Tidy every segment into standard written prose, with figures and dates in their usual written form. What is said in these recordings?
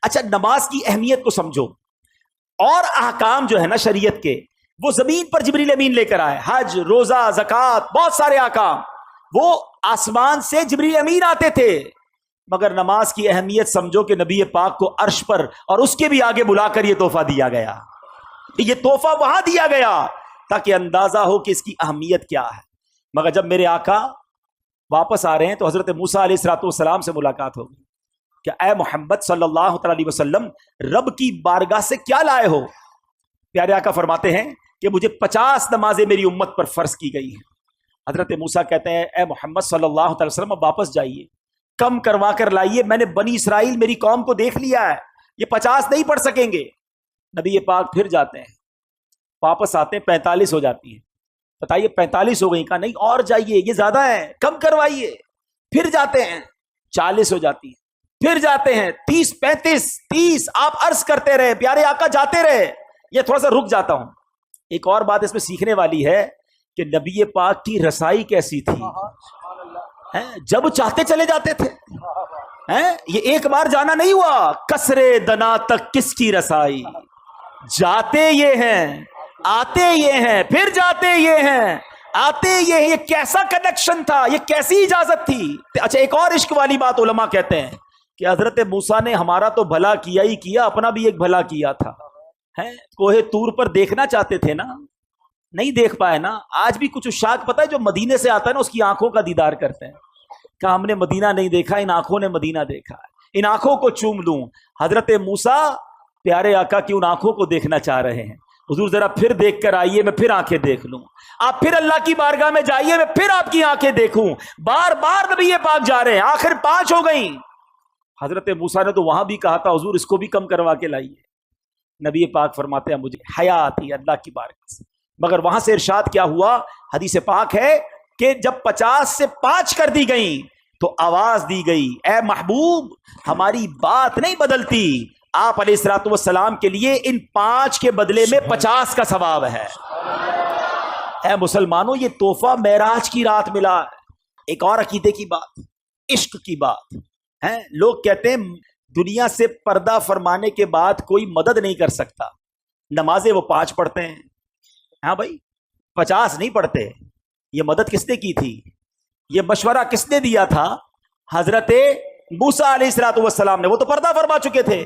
اچھا نماز کی اہمیت کو سمجھو، اور احکام جو ہے نا شریعت کے وہ زمین پر جبریل امین لے کر آئے، حج، روزہ، زکوٰۃ، بہت سارے احکام وہ آسمان سے جبریل امین آتے تھے، مگر نماز کی اہمیت سمجھو کہ نبی پاک کو عرش پر اور اس کے بھی آگے بلا کر یہ تحفہ دیا گیا، یہ تحفہ وہاں دیا گیا تاکہ اندازہ ہو کہ اس کی اہمیت کیا ہے۔ مگر جب میرے آقا واپس آ رہے ہیں تو حضرت موسیٰ علیہ السلام سے ملاقات ہوگی کہ اے محمد صلی اللہ علیہ وسلم رب کی بارگاہ سے کیا لائے ہو؟ پیارے آقا فرماتے ہیں کہ مجھے 50 نمازیں میری امت پر فرض کی گئی ہیں۔ حضرت موسیٰ کہتے ہیں اے محمد صلی اللہ علیہ وسلم اب واپس جائیے، کم کروا کر لائیے، میں نے بنی اسرائیل میری قوم کو دیکھ لیا ہے، یہ 50 نہیں پڑھ سکیں گے۔ نبی پاک پھر جاتے ہیں، واپس آتے ہیں 45 ہو جاتی ہیں، بتائیے 45 ہو گئی، کہا نہیں اور جائیے یہ زیادہ ہے، کم کروائیے۔ پھر جاتے ہیں 40 ہو جاتی ہیں، پھر جاتے ہیں 30 35 30، آپ عرض کرتے رہے، پیارے آقا جاتے رہے، یہ تھوڑا سا رک جاتا ہوں۔ ایک اور بات اس میں سیکھنے والی ہے کہ نبی پاک کی رسائی کیسی تھی، جب چاہتے چلے جاتے تھے، یہ ایک بار جانا نہیں ہوا، کسرے دنا تک کس کی رسائی، جاتے یہ ہیں آتے یہ ہیں پھر جاتے یہ ہیں آتے یہ ہیں، یہ کیسا کنیکشن تھا، یہ کیسی اجازت تھی۔ اچھا ایک اور عشق والی بات علماء کہتے ہیں کہ حضرت موسیٰ نے ہمارا تو بھلا کیا ہی کیا، اپنا بھی ایک بھلا کیا تھا، کوہ طور پر دیکھنا چاہتے تھے نا، نہیں دیکھ پائے نا۔ آج بھی کچھ عشاق پتہ ہے جو مدینے سے آتا ہے نا اس کی آنکھوں کا دیدار کرتے ہیں کہ ہم نے مدینہ نہیں دیکھا، ان آنکھوں نے مدینہ دیکھا، ان آنکھوں کو چوم لوں۔ حضرت موسیٰ پیارے آقا کی ان آنکھوں کو دیکھنا چاہ رہے ہیں، حضور ذرا پھر دیکھ کر آئیے، میں پھر آنکھیں دیکھ لوں، آپ پھر اللہ کی بارگاہ میں جائیے، میں پھر آپ کی آنکھیں دیکھوں۔ بار بار نبی پاک جا رہے ہیں، آخر 5 ہو گئیں۔ حضرت موسیٰ نے تو وہاں بھی کہا تھا حضور اس کو بھی کم کروا کے لائیے، نبی پاک فرماتے ہیں مجھے حیا آتی ہے اللہ کی بارگاہ سے۔ مگر وہاں سے ارشاد کیا ہوا، حدیث پاک ہے کہ جب 50 سے 5 کر دی گئیں تو آواز دی گئی اے محبوب ہماری بات نہیں بدلتی، آپ علیہ السلام کے لیے ان 5 کے بدلے میں 50 کا ثواب ہے۔ اے مسلمانوں یہ تحفہ معراج کی رات ملا ہے۔ ایک اور عقیدے کی بات، عشق کی بات ہے، لوگ کہتے ہیں دنیا سے پردہ فرمانے کے بعد کوئی مدد نہیں کر سکتا، نمازیں وہ 5 پڑھتے ہیں، ہاں بھائی 50 نہیں پڑھتے۔ یہ مدد کس نے کی تھی، یہ مشورہ کس نے دیا تھا؟ حضرت موسیٰ علیہ السلام نے، وہ تو پردہ فرما چکے تھے۔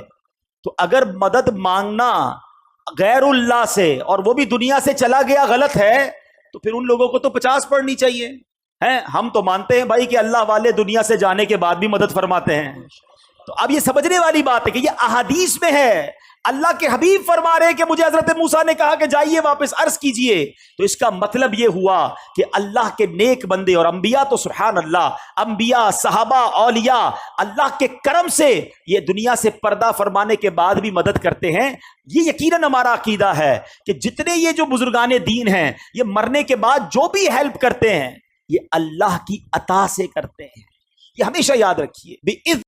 تو اگر مدد مانگنا غیر اللہ سے اور وہ بھی دنیا سے چلا گیا غلط ہے تو پھر ان لوگوں کو تو 50 پڑھنی چاہیے۔ ہم تو مانتے ہیں بھائی کہ اللہ والے دنیا سے جانے کے بعد بھی مدد فرماتے ہیں۔ تو اب یہ سمجھنے والی بات ہے کہ یہ احادیث میں ہے، اللہ کے حبیب فرما رہے ہیں کہ مجھے حضرت موسیٰ نے کہا کہ جائیے واپس عرض کیجئے، تو اس کا مطلب یہ ہوا کہ اللہ کے نیک بندے اور انبیاء تو سبحان اللہ، انبیاء، صحابہ، اولیاء اللہ کے کرم سے یہ دنیا سے پردہ فرمانے کے بعد بھی مدد کرتے ہیں۔ یہ یقیناً ہمارا عقیدہ ہے کہ جتنے یہ جو بزرگان دین ہیں یہ مرنے کے بعد جو بھی ہیلپ کرتے ہیں یہ اللہ کی عطا سے کرتے ہیں، یہ ہمیشہ یاد رکھیے۔